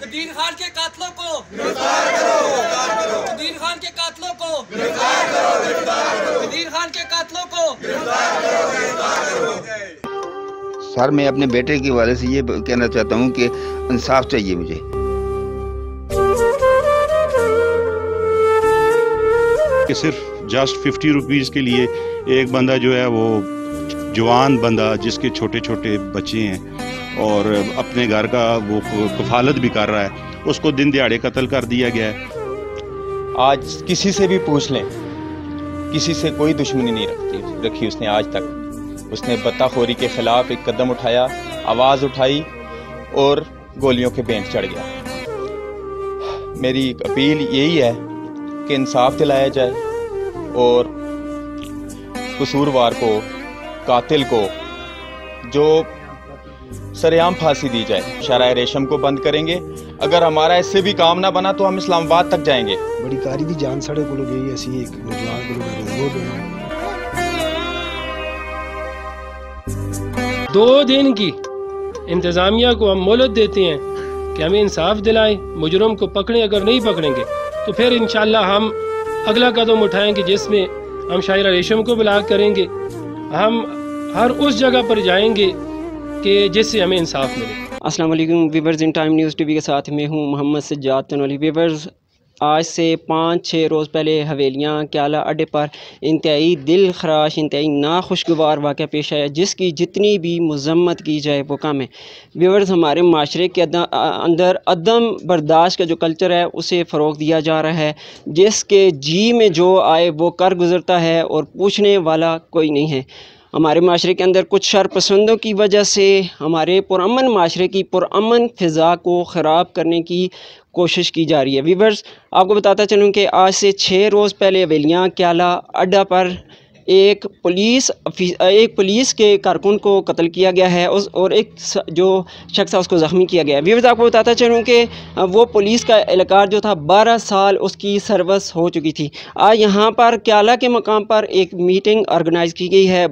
कदीर खान के कातलों को गिरफ्तार करो, कदीर खान के कातलों को गिरफ्तार करो, कदीर खान के कातलों को गिरफ्तार करो। सर, मैं अपने बेटे के हवाले से ये कहना चाहता हूँ कि इंसाफ चाहिए मुझे। कि सिर्फ जस्ट 50 रुपीज़ के लिए एक बंदा जो है वो जवान बंदा जिसके छोटे छोटे बच्चे हैं और अपने घर का वो कफालत भी कर रहा है, उसको दिन दिहाड़े कत्ल कर दिया गया है। आज किसी से भी पूछ लें, किसी से कोई दुश्मनी नहीं रखी उसने आज तक। उसने बत्ताखोरी के खिलाफ एक कदम उठाया, आवाज़ उठाई और गोलियों के बेंच चढ़ गया। मेरी अपील यही है कि इंसाफ दिलाया जाए और कसूरवार को, कातिल को जो सरेआम फांसी दी जाए। शराय रेशम को बंद करेंगे। अगर हमारा इससे भी काम ना बना तो हम इस्लामाबाद तक जाएंगे। बड़ी कारी दी जान साढ़े को गई ऐसी एक नौजवान को 2 दिन की इंतज़ामिया को हम मोहलत देते हैं कि हमें इंसाफ दिलाएं, मुजरम को पकड़ें। अगर नहीं पकड़ेंगे तो फिर इंशाल्लाह हम अगला कदम उठाएंगे जिसमें हम शायरा रेशम को ब्लॉक करेंगे। हम हर उस जगह पर जाएंगे कि जिससे हमें इंसाफ मिले। अस्सलाम वालेकुम viewers, in time news TV के साथ मैं हूं मोहम्मद सज्जाद तनवाली। वीवर्स, आज से 5-6 रोज़ पहले हवेलियाँ क्याला अड्डे पर इंतहाई दिल खराश, इंतहाई नाखुशगवार वाक़या पेश आया, जिसकी जितनी भी मज़म्मत की जाए वो कम है। व्यूअर्स, हमारे माशरे के अंदर अदम बर्दाश्त का जो कल्चर है उसे फ़रोग़ दिया जा रहा है। जिसके जी में जो आए वो कर गुज़रता है और पूछने वाला कोई नहीं है। हमारे माशरे के अंदर कुछ शरपसंदों की वजह से हमारे पुरअमन माशरे की पुरअमन फ़िज़ा को ख़राब करने की कोशिश की जा रही है। वीवर्स, आपको बताता चलूँ कि आज से 6 रोज़ पहले हवेलियाँ क्याला अड्डा पर एक पुलिस के कारकुन को कत्ल किया गया है और एक जो शख्स है उसको ज़ख्मी किया गया है। व्यूअर्स, आपको बताता चलूँ कि वो पुलिस का एहलकार जो था 12 साल उसकी सर्विस हो चुकी थी। आज यहाँ पर क्याला के मकाम पर एक मीटिंग ऑर्गेनाइज़ की गई है।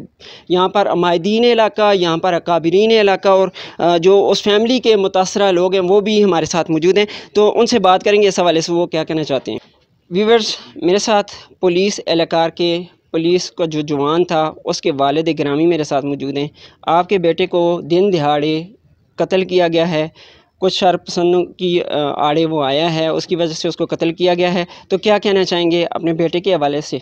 यहाँ पर अमायदीन इलाका, यहाँ पर अकाबरीन इलाका और जो उस फैमिली के मुतासरा लोग हैं वो भी हमारे साथ मौजूद हैं। तो उनसे बात करेंगे इस हवाले से वो क्या कहना चाहते हैं। व्यूअर्स, मेरे साथ पुलिस एहलकार के पुलिस का जो जवान था उसके वालिद गिरामी मेरे साथ मौजूद हैं। आपके बेटे को दिन दिहाड़े कत्ल किया गया है, कुछ शरपसंदों की आड़े वो आया है, उसकी वजह से उसको कत्ल किया गया है। तो क्या कहना चाहेंगे अपने बेटे के हवाले से?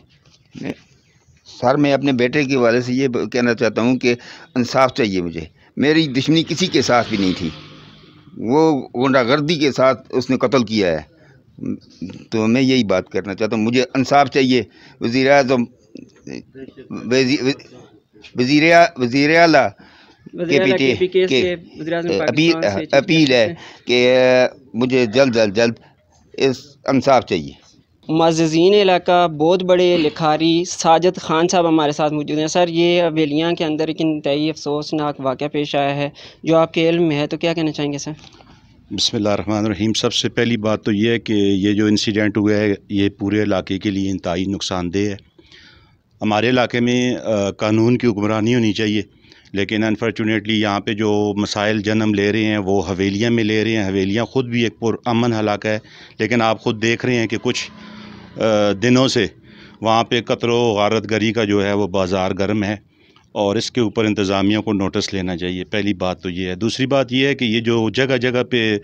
सर, मैं अपने बेटे के हवाले से ये कहना चाहता हूँ कि इंसाफ चाहिए मुझे। मेरी दुश्मनी किसी के साथ भी नहीं थी, वो गुंडागर्दी के साथ उसने कत्ल किया है। तो मैं यही बात करना चाहता हूँ, मुझे इंसाफ चाहिए। वज़ीर-ए-आज़म वज़ीर आला के अपील है कि मुझे जल्द इस इंसाफ चाहिए। मुअज़्ज़िज़ीन इलाका बहुत बड़े लिखारी साजिद खान साहब हमारे साथ मौजूद हैं। सर, ये हवेलियाँ के अंदर एक इंतहाई अफसोसनाक वाक़या पेश आया है जो आपके इल्म में है, तो क्या कहना चाहेंगे सर? बिस्मिल्लाहिर्रहमानिर्रहीम। सबसे पहली बात तो ये है कि ये जो इंसिडेंट हुआ है ये पूरे इलाके के लिए इंतहाई नुकसानदेह है। हमारे इलाके में कानून की हुक्मरानी होनी चाहिए, लेकिन अनफॉर्चुनेटली यहाँ पे जो मसाइल जन्म ले रहे हैं वो हवेलियाँ में ले रहे हैं। हवेलियाँ ख़ुद भी एक पुरअमन इलाका है, लेकिन आप ख़ुद देख रहे हैं कि कुछ दिनों से वहाँ पे कत्ल व गारतगरी का जो है वो बाज़ार गर्म है और इसके ऊपर इंतज़ामिया को नोटिस लेना चाहिए। पहली बात तो ये है। दूसरी बात ये है कि ये जो जगह जगह पे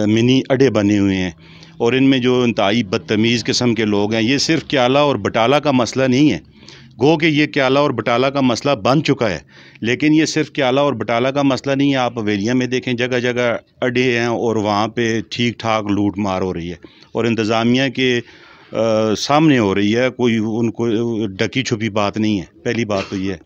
मिनी अड्डे बने हुए हैं और इनमें जो इंतहाई बदतमीज़ किस्म के लोग हैं, ये सिर्फ क्याला और बटाला का मसला नहीं है। गो कि ये क्याला और बटाला का मसला बन चुका है, लेकिन ये सिर्फ क्याला और बटाला का मसला नहीं है। आप हवेलियाँ में देखें, जगह जगह अड्डे हैं और वहाँ पे ठीक ठाक लूट मार हो रही है और इंतज़ामिया के सामने हो रही है, कोई उनको ढकी छुपी बात नहीं है। पहली बात तो ये है।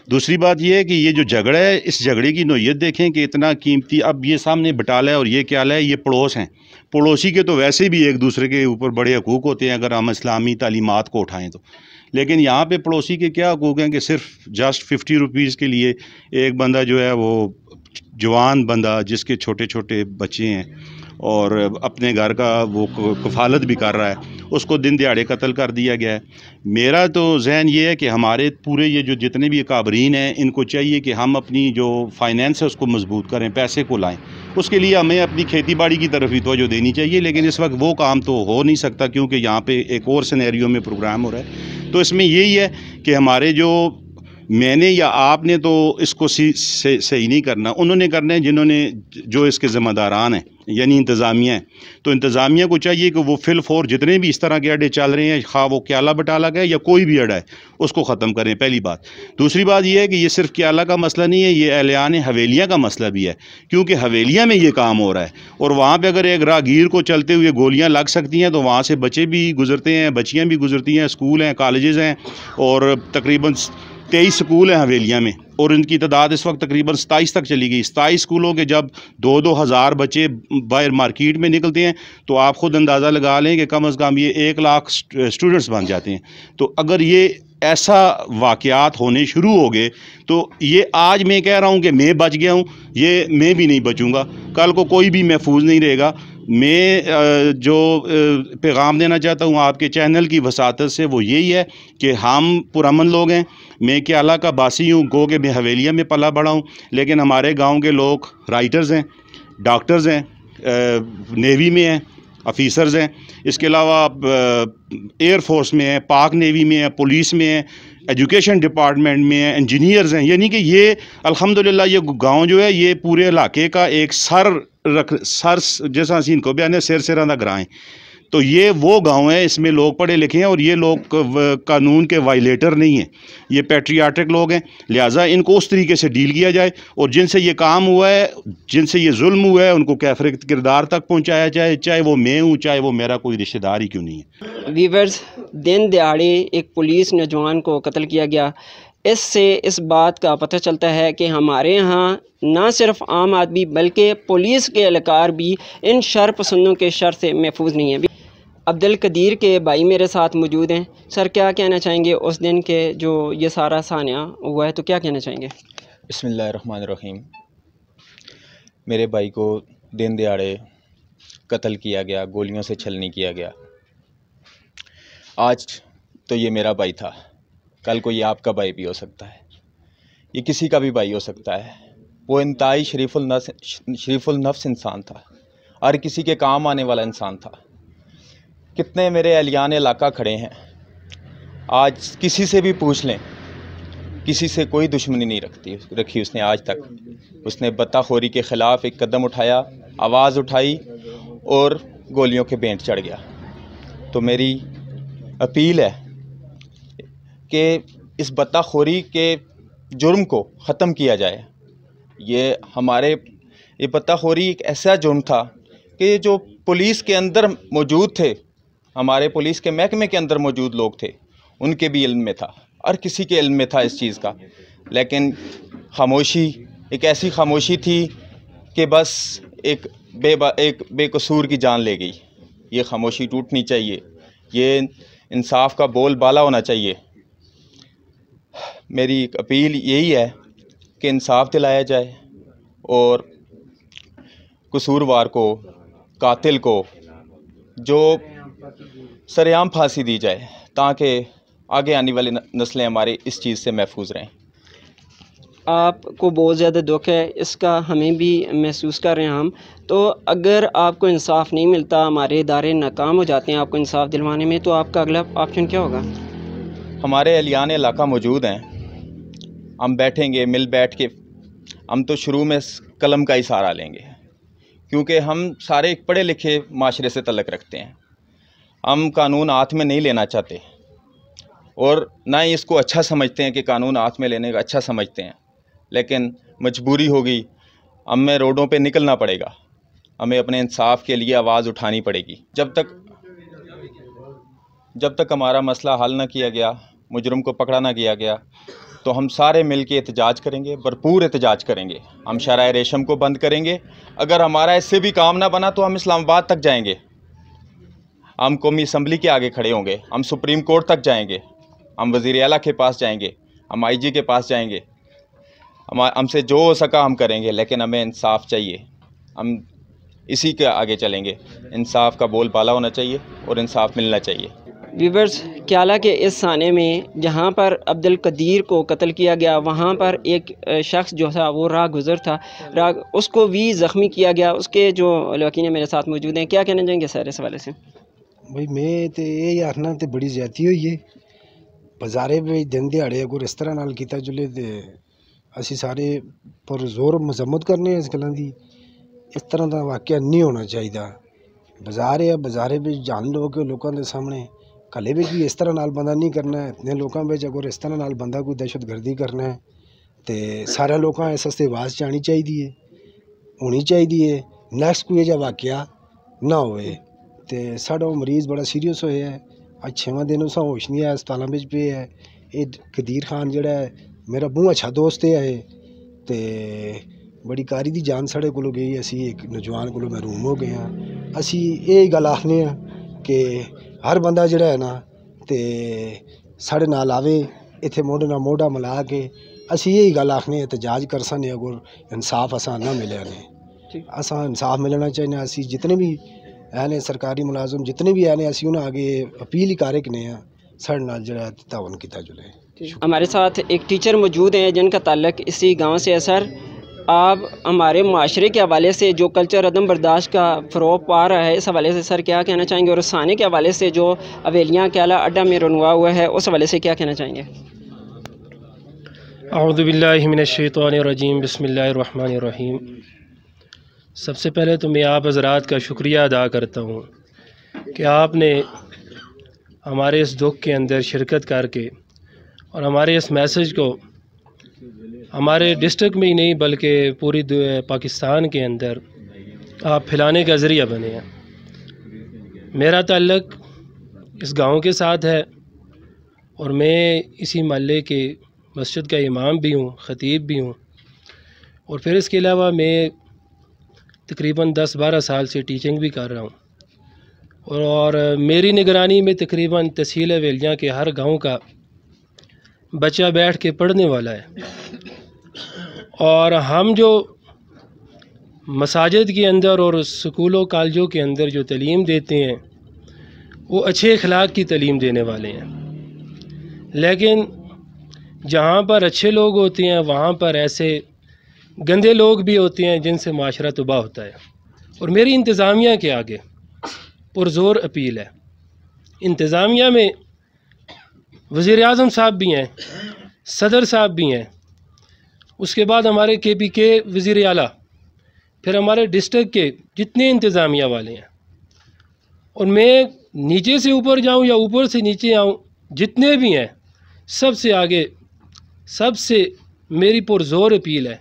दूसरी बात ये है कि ये जो झगड़ा है, इस झगड़े की नोयत देखें कि इतना कीमती, अब ये सामने बटाला है और ये क्याला है, ये पड़ोस हैं। पड़ोसी के तो वैसे भी एक दूसरे के ऊपर बड़े हकूक़ होते हैं अगर हम इस्लामी तालीमात को उठाएँ तो, लेकिन यहाँ पे पड़ोसी के क्या हकूक़ हैं कि सिर्फ जस्ट 50 रुपीज़ के लिए एक बंदा जो है वो जवान बंदा जिसके छोटे छोटे बच्चे हैं और अपने घर का वो कफालत भी कर रहा है, उसको दिन दिहाड़े कत्ल कर दिया गया है। मेरा तो जहन ये है कि हमारे पूरे ये जो जितने भी अकाबरीन हैं इनको चाहिए कि हम अपनी जो फाइनेंस है उसको मजबूत करें, पैसे को लाएं। उसके लिए हमें अपनी खेती बाड़ी की तरफ ही तवज्जो देनी चाहिए। लेकिन इस वक्त वो काम तो हो नहीं सकता क्योंकि यहाँ पे एक और सिनेरियो में प्रोग्राम हो रहा है। तो इसमें यही है कि हमारे जो मैंने या आपने तो इसको सही नहीं करना, उन्होंने करना है जिन्होंने जो इसके ज़िम्मेदारान हैं यानी इंतज़ामिया है। तो इंतज़ामिया को चाहिए कि वो फिल फोर जितने भी इस तरह के अड्डे चल रहे हैं, खा वो क्याला बटाला का है या कोई भी अड्डा है, उसको ख़त्म करें, पहली बात। दूसरी बात ये है कि ये सिर्फ क्याला का मसला नहीं है, ये अहलियान हवेलियाँ का मसला भी है क्योंकि हवेलियाँ में ये काम हो रहा है और वहाँ पर अगर एक राहगीर को चलते हुए गोलियाँ लग सकती हैं तो वहाँ से बच्चे भी गुजरते हैं, बच्चियाँ भी गुजरती हैं, स्कूल हैं, कॉलेजेस हैं और तकरीबन 23 स्कूल हैं हवेलियाँ में और इनकी तादाद इस वक्त तकरीबन 27 तक चली गई। 27 स्कूलों के जब 2-2 हज़ार बच्चे बाहर मार्केट में निकलते हैं तो आप ख़ुद अंदाज़ा लगा लें कि कम अज़ कम ये 1 लाख स्टूडेंट्स बन जाते हैं। तो अगर ये ऐसा वाक़यात होने शुरू हो गए तो ये आज मैं कह रहा हूँ कि मैं बच गया हूँ, ये मैं भी नहीं बचूँगा, कल को कोई भी महफूज नहीं रहेगा। मैं जो पैगाम देना चाहता हूँ आपके चैनल की वसातत से वो यही है कि हम पुरअमन लोग हैं। मैं क्याला का बासी हूँ, गो के मैं हवेलिया में पला बड़ा हूँ, लेकिन हमारे गांव के लोग राइटर्स हैं, डॉक्टर्स हैं, नेवी में हैं, ऑफिसर्स हैं, इसके अलावा एयर फोर्स में है, पाक नेवी में है, पुलिस में है, एजुकेशन डिपार्टमेंट में है, इंजीनियर्स हैं। यानी कि ये अल्हम्दुलिल्लाह ये गांव जो है ये पूरे इलाके का एक सर जैसा असीं को बयान है, सिर सिरां दा ग्रां है। तो ये वो गांव है, इसमें लोग पढ़े लिखे हैं और ये लोग कानून के वायलेटर नहीं हैं, ये पैट्रियाटिक लोग हैं। लिहाजा इनको उस तरीके से डील किया जाए और जिनसे ये काम हुआ है, जिनसे ये जुल्म हुआ है, उनको कैफर किरदार तक पहुंचाया जाए, चाहे वो मैं हूँ, चाहे वो मेरा कोई रिश्तेदार ही क्यों नहीं है। वीवर्स, दिन दिहाड़े एक पुलिस नौजवान को कत्ल किया गया। इससे इस बात का पता चलता है कि हमारे यहाँ ना सिर्फ आम आदमी बल्कि पुलिस के एहलकार भी इन शर पसंदों के शर से महफूज नहीं है। अब्दुल कदीर के भाई मेरे साथ मौजूद हैं। सर, क्या कहना चाहेंगे उस दिन के जो ये सारा सानिया हुआ है, तो क्या कहना चाहेंगे? बिस्मिल्लाहिर्रहमानिर्रहीम। मेरे भाई को दिन दिहाड़े कत्ल किया गया, गोलियों से छलनी किया गया। आज तो ये मेरा भाई था, कल को ये आपका भाई भी हो सकता है, ये किसी का भी भाई हो सकता है। वो इंतहाई शरीफुल नफ्स इंसान था, हर किसी के काम आने वाला इंसान था। कितने मेरे अहलियान इलाका खड़े हैं, आज किसी से भी पूछ लें, किसी से कोई दुश्मनी नहीं रखी उसने आज तक। उसने बत्ताखोरी के ख़िलाफ़ एक कदम उठाया, आवाज़ उठाई और गोलियों के भेंट चढ़ गया। तो मेरी अपील है कि इस बत्ताखोरी के जुर्म को ख़त्म किया जाए। ये बत्ताखोरी एक ऐसा जुर्म था कि जो पुलिस के अंदर मौजूद थे, हमारे पुलिस के महकमे के अंदर मौजूद लोग थे, उनके भी इल्म में था, हर किसी के इल्म में था इस चीज़ का। लेकिन खामोशी, एक ऐसी खामोशी थी कि बस एक बेकसूर की जान ले गई। ये खामोशी टूटनी चाहिए, ये इंसाफ का बोल बाला होना चाहिए। मेरी एक अपील यही है कि इंसाफ दिलाया जाए और कसूरवार को, कातिल को जो सरेआम फांसी दी जाए ताकि आगे आने वाली नस्लें हमारे इस चीज़ से महफूज रहें। आपको बहुत ज़्यादा दुख है, इसका हमें भी महसूस कर रहे हैं हम। तो अगर आपको इंसाफ नहीं मिलता, हमारे इदारे नाकाम हो जाते हैं आपको इंसाफ दिलवाने में, तो आपका अगला ऑप्शन क्या होगा? हमारे अहलियान इलाका मौजूद हैं, हम बैठेंगे, मिल बैठ के हम तो शुरू में कलम का ही सहारा लेंगे क्योंकि हम सारे एक पढ़े लिखे माशरे से तल्लक़ रखते हैं। हम कानून हाथ में नहीं लेना चाहते और ना ही इसको अच्छा समझते हैं कि कानून हाथ में लेने का अच्छा समझते हैं, लेकिन मजबूरी होगी, हमें रोडों पे निकलना पड़ेगा, हमें अपने इंसाफ के लिए आवाज़ उठानी पड़ेगी। जब तक हमारा मसला हल ना किया गया, मुजरिम को पकड़ा ना किया गया, तो हम सारे मिल के एहतजाज करेंगे, भरपूर एहतजाज करेंगे। हम शराए रेशम को बंद करेंगे। अगर हमारा इससे भी काम ना बना तो हम इस्लामाबाद तक जाएंगे, हम कौमी असम्बली के आगे खड़े होंगे, हम सुप्रीम कोर्ट तक जाएंगे, हम वज़ीर आला के पास जाएंगे, हम IG के पास जाएंगे। हमसे जो हो सका हम करेंगे, लेकिन हमें इंसाफ चाहिए। हम इसी के आगे चलेंगे। इंसाफ का बोल बाला होना चाहिए और इंसाफ मिलना चाहिए। वीवर्स, क्याला के इस थाने में जहाँ पर अब्दुल कदीर को कत्ल किया गया, वहाँ पर एक शख्स जो था वो राह गुज़र था, उसको भी ज़ख्मी किया गया। उसके जो वकील मेरे साथ मौजूद हैं, क्या कहना चाहेंगे सर इस हवाले से? भाई मैं तो ये आखना तो बड़ी ज्यादती हुई है बाजारे में दिन दिहाड़े अगर इस तरह नाल कीता जुले तो असी सारे पर जोर मजम्मत करने इस गल्लां दी। इस तरह का वाकया नहीं होना चाहिए। बाजार है, बाजारे में जान लोग लोगों के सामने कले भी इस तरह नाल बंदा नहीं करना है। इतने लोगों में अगर इस तरह नाल बंदा कोई दहशत गर्दी करना है तो सारे लोगों इस वास्ते आवाज़ जानी चाहिए, होनी चाहिए। नैक्सट कोई ऐसा वाकया ना होए। तो साढ़ा मरीज़ बड़ा सीरीयस होया है, अज 6वां दिन उस होश नहीं है, अस्पतालों में पे है। ये कदीर खान जड़ा है मेरा बहुत अच्छा दोस्त है, तो बड़ी कारी दी जान साढ़े को गई। असी एक नौजवान को महरूम हो गए हैं। असी ये गल आखने कि हर बंदा जड़ा है ना तो साढ़े नाल आवे, इत्थे मोढे नाल मोढा मिला के असी यही गल आखने एहतजाज कर सकने। अगर इंसाफ असा ना मिले ने, असा इंसाफ मिलना चाहिए। असी जितने भी है ने सरकारी मुलाजम जितने भी है ने, असी उन्हें आगे अपील ही करे कि साढ़े नाल जड़ा तावन किया जुले। हमारे साथ एक टीचर मौजूद हैं जिनका ताल्लुक इसी गाँव से है। सर, आप हमारे माशरे के हवाले से जो कल्चर अदम बर्दाश्त का फ़रोग़ पा रहा है, इस हवाले से सर क्या कहना चाहेंगे? और थाने के हवाले से जो हवेलियाँ क्याला अड्डा में रनवा हुआ है, उस हवाले से क्या कहना चाहेंगे? अऊज़ु बिल्लाहि मिनश्शैतानिर रजीम, बिस्मिल्लाहिर रहमानिर रहीम। सबसे पहले तो मैं आप हज़रात का शुक्रिया अदा करता हूँ कि आपने हमारे इस दुख के अंदर शिरकत करके और हमारे इस मैसेज को हमारे डिस्ट्रिक्ट में ही नहीं बल्कि पूरी पाकिस्तान के अंदर आप फैलाने का ज़रिया बने हैं। मेरा ताल्लुक इस गांव के साथ है और मैं इसी महल्ले के मस्जिद का इमाम भी हूँ, ख़तीब भी हूँ। और फिर इसके अलावा मैं तकरीबन 10-12 साल से टीचिंग भी कर रहा हूँ और मेरी निगरानी में तकरीबन तहसील हवेलियाँ के हर गांव का बच्चा बैठ के पढ़ने वाला है। और हम जो मसाजिद के अंदर और स्कूलों कॉलेजों के अंदर जो तालीम देते हैं वो अच्छे अखलाक की तालीम देने वाले हैं, लेकिन जहाँ पर अच्छे लोग होते हैं वहाँ पर ऐसे गंदे लोग भी होते हैं जिनसे माशरा तबाह होता है। और मेरी इंतज़ामिया के आगे पुरज़ोर अपील है। इंतज़ामिया में वज़ीर आज़म साहब भी हैं, सदर साहब भी हैं, उसके बाद हमारे KPK वज़ीर आला, फिर हमारे डिस्ट्रिक्ट के जितने इंतज़ामिया वाले हैं, और मैं नीचे से ऊपर जाऊं या ऊपर से नीचे आऊं, जितने भी हैं सबसे आगे सबसे मेरी पुरज़ोर अपील है,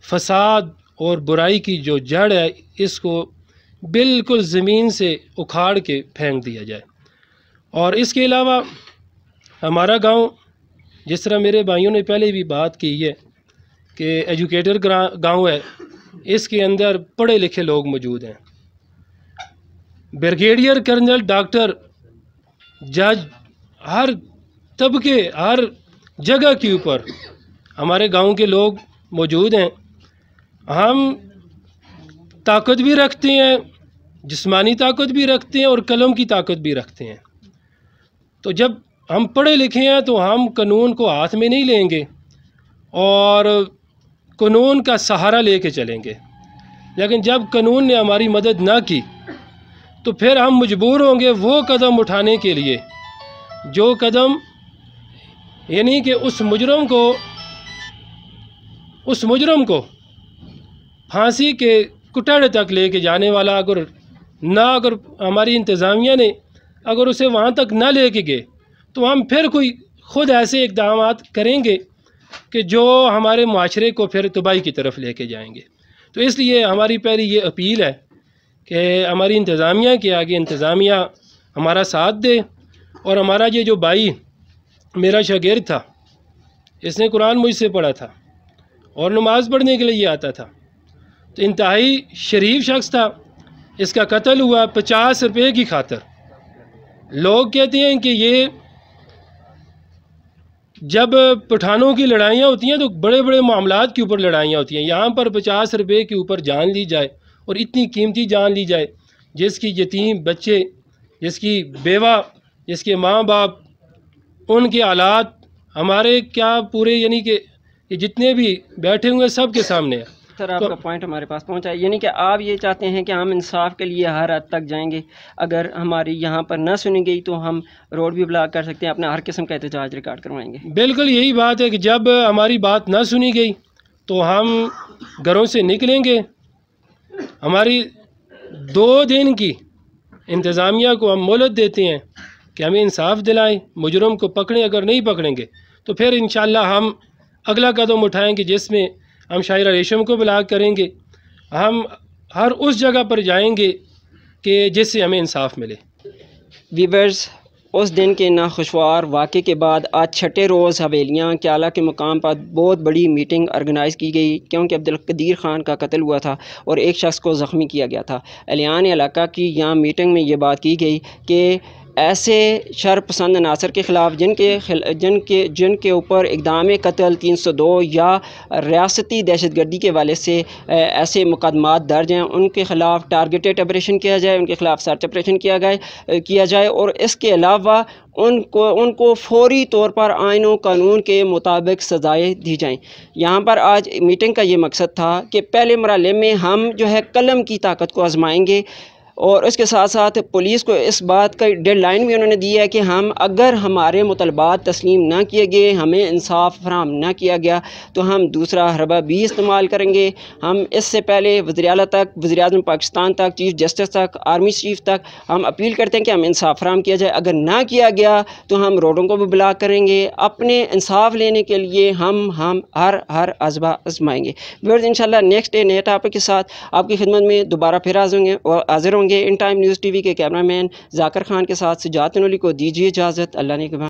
फसाद और बुराई की जो जड़ है इसको बिल्कुल ज़मीन से उखाड़ के फेंक दिया जाए। और इसके अलावा हमारा गांव, जिस तरह मेरे भाइयों ने पहले भी बात की है कि एजुकेटर गांव है, इसके अंदर पढ़े लिखे लोग मौजूद हैं। ब्रिगेडियर कर्नल, डॉक्टर, जज, हर तबके हर जगह के ऊपर हमारे गांव के लोग मौजूद हैं। हम ताकत भी रखते हैं, जिस्मानी ताकत भी रखते हैं और कलम की ताकत भी रखते हैं। तो जब हम पढ़े लिखे हैं तो हम कानून को हाथ में नहीं लेंगे और कानून का सहारा लेके चलेंगे, लेकिन जब कानून ने हमारी मदद ना की तो फिर हम मजबूर होंगे वो कदम उठाने के लिए जो कदम, यानी कि उस मुजरम को फांसी के कुटारे तक लेके जाने वाला अगर हमारी इंतज़ामिया ने अगर उसे वहाँ तक ना लेके गए तो हम फिर कोई ख़ुद ऐसे इक़दाम करेंगे कि जो हमारे माशरे को फिर तबाही की तरफ लेके जाएंगे। तो इसलिए हमारी पहली ये अपील है कि हमारी इंतज़ामिया के आगे इंतज़ामिया हमारा साथ दे। और हमारा ये जो भाई मेरा शागिर्द था, इसने कुरान मुझसे पढ़ा था और नमाज़ पढ़ने के लिए आता था, तो इंतहाई शरीफ शख्स था। इसका कत्ल हुआ 50 रुपये की खातर। लोग कहते हैं कि ये जब पठानों की लड़ाइयाँ होती हैं तो बड़े बड़े मामलात के ऊपर लड़ाइयाँ होती हैं, यहाँ पर 50 रुपये के ऊपर जान ली जाए और इतनी कीमती जान ली जाए जिसकी यतीम बच्चे, जिसकी बेवा, जिसके माँ बाप, उनके हालात हमारे क्या पूरे यानी कि ये जितने भी बैठे हुए सब के सामने है। सर आपका पॉइंट हमारे पास पहुंचा, यानी कि आप ये चाहते हैं कि हम इंसाफ के लिए हर हद तक जाएंगे, अगर हमारी यहाँ पर ना सुनी गई तो हम रोड भी ब्लॉक कर सकते हैं, अपना हर किस्म का एहतजाज रिकॉर्ड करवाएंगे। बिल्कुल यही बात है कि जब हमारी बात ना सुनी गई तो हम घरों से निकलेंगे। हमारी 2 दिन की इंतज़ामिया को हम मोहलत देते हैं कि हमें इंसाफ दिलाएं, मुजरम को पकड़ें, अगर नहीं पकड़ेंगे तो फिर इंशाअल्लाह हम अगला कदम उठाएंगे जिसमें हम शायरा रेशम को ब्लॉक करेंगे। हम हर उस जगह पर जाएंगे कि जिससे हमें इंसाफ मिले। वीवर्स, उस दिन के नाखुशगवार वाक़े के बाद आज छठे रोज़ हवेलियाँ क्याला के मुकाम पर बहुत बड़ी मीटिंग ऑर्गेनाइज़ की गई, क्योंकि अब्दुल कदीर ख़ान का कत्ल हुआ था और एक शख्स को ज़ख्मी किया गया था। एलियान इलाका की यहाँ मीटिंग में ये बात की गई कि ऐसे शरपसंद अनासर के ख़िलाफ़ जिनके ऊपर इक़दाम कत्ल 302 या रियासती दहशतगर्दी के वाले से ऐसे मुकदमात दर्ज हैं, उनके ख़िलाफ़ टारगेटेड ऑपरेशन किया जाए, उनके ख़िलाफ़ सर्च ऑपरेशन किया जाए और इसके अलावा उनको फौरी तौर पर आइन व कानून के मुताबिक सज़ाएँ दी जाएँ। यहाँ पर आज मीटिंग का ये मकसद था कि पहले मरहले में हम जो है कलम की ताकत को आजमाएँगे और उसके साथ साथ पुलिस को इस बात का डेडलाइन भी उन्होंने दी है कि हम अगर हमारे मुतलबात तस्लीम ना किए गए, हमें इंसाफ फराहम ना किया गया तो हम दूसरा हरबा भी इस्तेमाल करेंगे। हम इससे पहले वज़ीर आला तक, वज़ीर आज़म पाकिस्तान तक, चीफ जस्टिस तक, आर्मी चीफ तक हम अपील करते हैं कि हम इंसाफ फराहम किया जाए। अगर ना किया गया तो हम रोडों को भी ब्लॉक करेंगे। अपने इंसाफ लेने के लिए हम हर अज़बा आजमाएंगे। व्यूअर्स, इंशाल्लाह नेक्स्ट डे नए टॉपिक के साथ आपकी खिदमत में दोबारा फिर हाजिर होंगे। इन टाइम न्यूज़ टीवी के कैमरामैन जाकिर खान के साथ सजात नूरी को दीजिए इजाज़त। अल्लाह ने